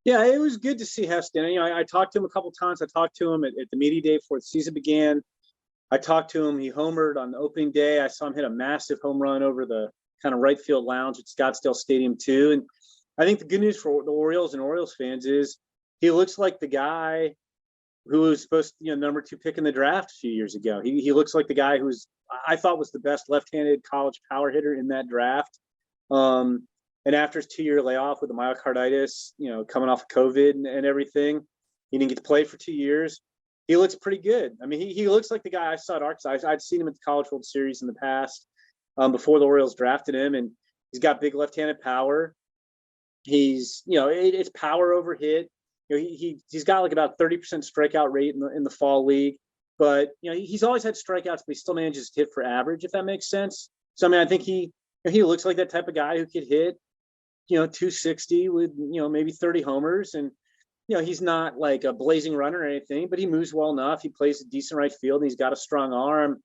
Yeah, it was good to see Heston. I talked to him a couple times. I talked to him at the media day before the season began. I talked to him. He homered on the opening day. I saw him hit a massive home run over the kind of right field lounge at Scottsdale Stadium too. And I think the good news for the Orioles and Orioles fans is he looks like the guy who was supposed to, number 2 pick in the draft a few years ago. He looks like the guy who's I thought was the best left-handed college power hitter in that draft. And after his 2-year layoff with the myocarditis, coming off of COVID and everything, he didn't get to play for 2 years. He looks pretty good. I mean, he looks like the guy I saw at Arkansas. I'd seen him at the College World Series in the past before the Orioles drafted him, and he's got big left-handed power. He's, it's power over hit. He's got like about 30% strikeout rate in the fall league, but he's always had strikeouts, but he still manages to hit for average, if that makes sense. So I mean, I think he looks like that type of guy who could hit 260 with maybe 30 homers, and he's not like a blazing runner or anything, but he moves well enough. He plays a decent right field, and he's got a strong arm.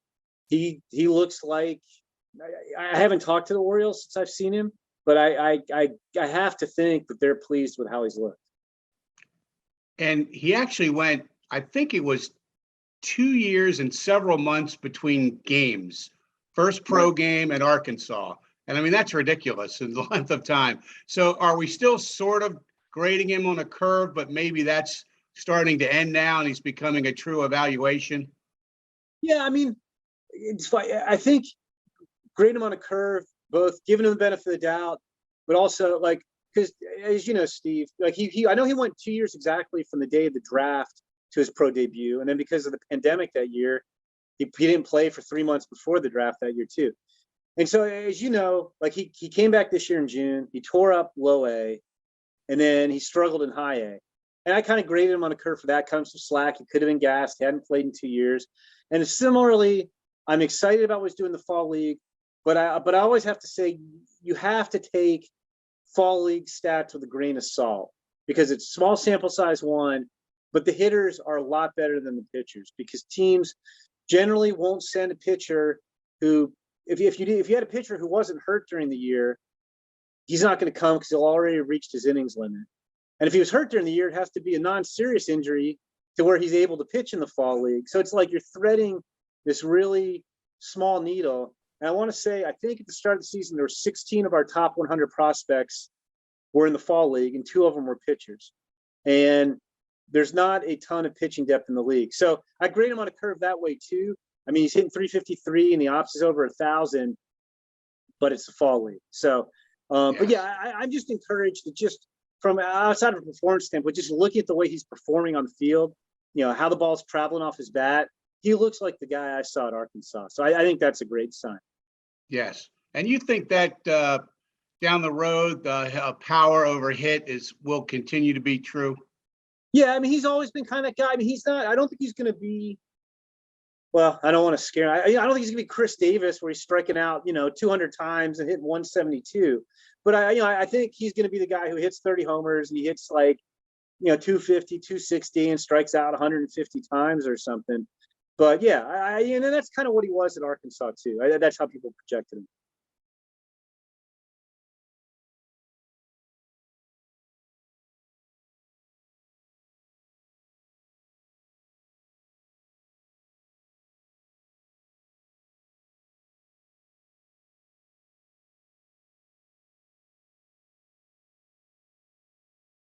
He looks like, I haven't talked to the Orioles since I've seen him, but I have to think that they're pleased with how he's looked. And he actually went, I think it was 2 years and several months between games, first pro game at Arkansas. And I mean, that's ridiculous in the length of time. So are we still sort of grading him on a curve, but maybe that's starting to end now and he's becoming a true evaluation? Yeah, I mean, it's fine. I think grade him on a curve, both giving him the benefit of the doubt, but also like, because as you know, Steve, like I know he went 2 years exactly from the day of the draft to his pro debut. And then because of the pandemic that year, he didn't play for 3 months before the draft that year too. And so, as you know, like he came back this year in June, he tore up low A, and then he struggled in high A. And I kind of graded him on a curve for that, comes some slack. He could have been gassed, hadn't played in 2 years. And similarly, I'm excited about what he's doing in the fall league, but I always have to say, you have to take fall league stats with a grain of salt because it's small sample size one, but the hitters are a lot better than the pitchers because teams generally won't send a pitcher who, if you had a pitcher who wasn't hurt during the year, he's not going to come because he'll already reached his innings limit. And if he was hurt during the year, it has to be a non-serious injury to where he's able to pitch in the fall league. So it's like you're threading this really small needle. And I want to say, I think at the start of the season, there were 16 of our top 100 prospects were in the fall league, and 2 of them were pitchers. And there's not a ton of pitching depth in the league. So I grade him on a curve that way too. I mean, he's hitting 353 and the ops is over 1,000, but it's a fall league. So, but yeah, I'm just encouraged that just from outside of a performance standpoint, just looking at the way he's performing on the field, how the ball's traveling off his bat, he looks like the guy I saw at Arkansas. So I think that's a great sign. Yes. And you think that down the road, the power over hit will continue to be true? Yeah, I mean, he's always been kind of that guy. I mean, he's not, I don't think he's going to be, well, I don't want to scare him. I don't think he's going to be Chris Davis where he's striking out, 200 times and hitting 172. But I think he's going to be the guy who hits 30 homers and he hits like, 250, 260 and strikes out 150 times or something. But yeah, and that's kind of what he was at Arkansas too. That's how people projected him.